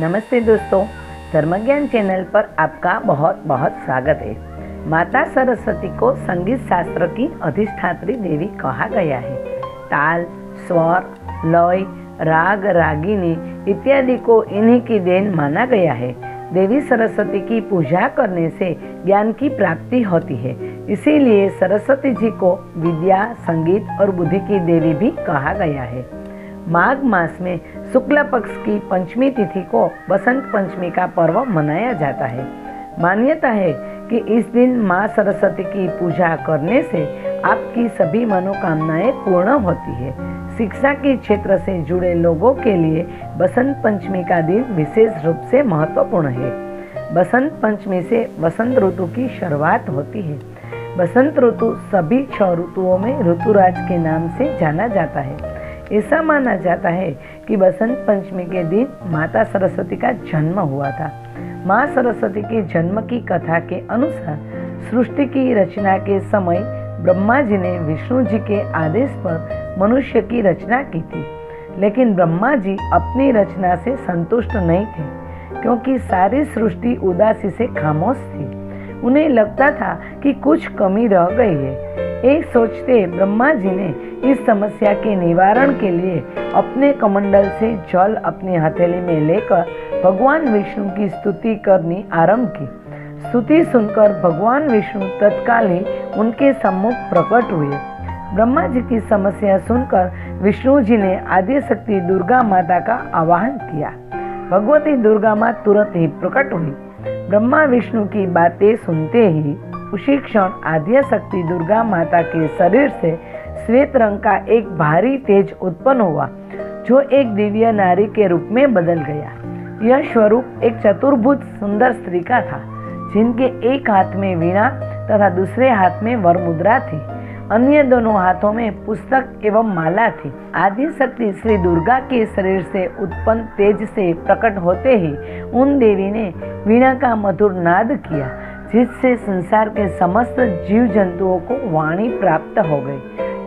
नमस्ते दोस्तों, धर्मज्ञान चैनल पर आपका बहुत बहुत स्वागत है। माता सरस्वती को संगीत शास्त्र की अधिष्ठात्री देवी कहा गया है। ताल, स्वर, लय, राग, रागिनी इत्यादि को इन्हीं की देन माना गया है। देवी सरस्वती की पूजा करने से ज्ञान की प्राप्ति होती है, इसीलिए सरस्वती जी को विद्या, संगीत और बुद्धि की देवी भी कहा गया है। माघ मास में शुक्ल पक्ष की पंचमी तिथि को बसंत पंचमी का पर्व मनाया जाता है। मान्यता है कि इस दिन माँ सरस्वती की पूजा करने से आपकी सभी मनोकामनाएं पूर्ण होती है। शिक्षा के क्षेत्र से जुड़े लोगों के लिए बसंत पंचमी का दिन विशेष रूप से महत्वपूर्ण है। बसंत पंचमी से वसंत ऋतु की शुरुआत होती है। बसंत ऋतु सभी 6 ऋतुओं में ऋतुराज के नाम से जाना जाता है। ऐसा माना जाता है कि बसंत पंचमी के दिन माता सरस्वती का जन्म हुआ था। माँ सरस्वती के जन्म की कथा के अनुसार सृष्टि की रचना के समय ब्रह्मा जी ने विष्णु जी के आदेश पर मनुष्य की रचना की थी, लेकिन ब्रह्मा जी अपनी रचना से संतुष्ट नहीं थे, क्योंकि सारी सृष्टि उदासी से खामोश थी। उन्हें लगता था कि कुछ कमी रह गई है। एक सोचते ब्रह्मा जी ने इस समस्या के निवारण के लिए अपने कमंडल से जल अपनी हथेली में लेकर भगवान विष्णु की स्तुति करनी आरंभ की। स्तुति सुनकर भगवान विष्णु तत्काल ही उनके सम्मुख प्रकट हुए। ब्रह्मा जी की समस्या सुनकर विष्णु जी ने आदि शक्ति दुर्गा माता का आवाहन किया। भगवती दुर्गा माँ तुरंत ही प्रकट हुई। ब्रह्मा विष्णु की बातें सुनते ही उसी क्षण आद्य शक्ति दुर्गा माता के शरीर से श्वेत रंग का एक भारी तेज उत्पन्न हुआ, जो एक दिव्य नारी के रूप में बदल गया। यह स्वरूप एक चतुर्भुज सुंदर स्त्री का था, जिनके एक हाथ में वीणा तथा दूसरे हाथ में वरमुद्रा थी। अन्य दोनों हाथों में पुस्तक एवं माला थी। आदि शक्ति श्री दुर्गा के शरीर से उत्पन्न तेज से प्रकट होते ही उन देवी ने वीणा का मधुर नाद किया, जिससे संसार के समस्त जीव जंतुओं को वाणी प्राप्त हो गई।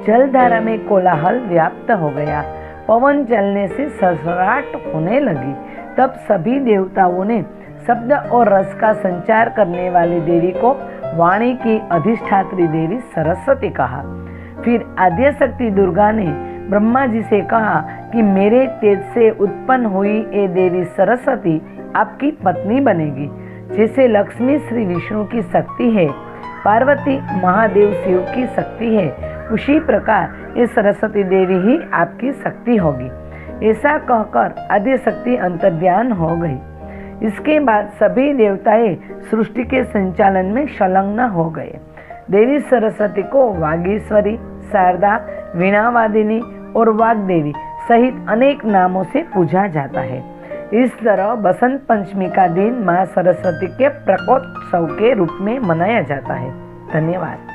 जलधारा में कोलाहल व्याप्त हो गया। पवन चलने से सरसराहट होने लगी। तब सभी देवताओं ने शब्द और रस का संचार करने वाली देवी को वाणी की अधिष्ठात्री देवी सरस्वती कहा। फिर आद्य शक्ति दुर्गा ने ब्रह्मा जी से कहा कि मेरे तेज से उत्पन्न हुई ये देवी सरस्वती आपकी पत्नी बनेगी। जैसे लक्ष्मी श्री विष्णु की शक्ति है, पार्वती महादेव शिव की शक्ति है, उसी प्रकार ये सरस्वती देवी ही आपकी शक्ति होगी। ऐसा कहकर आद्य शक्ति अंतर्ध्यान हो गई। इसके बाद सभी देवताएं सृष्टि के संचालन में संलग्न हो गए। देवी सरस्वती को वागीश्वरी, शारदा, वीणावादिनी और वाग्देवी सहित अनेक नामों से पूजा जाता है। इस तरह बसंत पंचमी का दिन माँ सरस्वती के प्रकोत्सव के रूप में मनाया जाता है। धन्यवाद।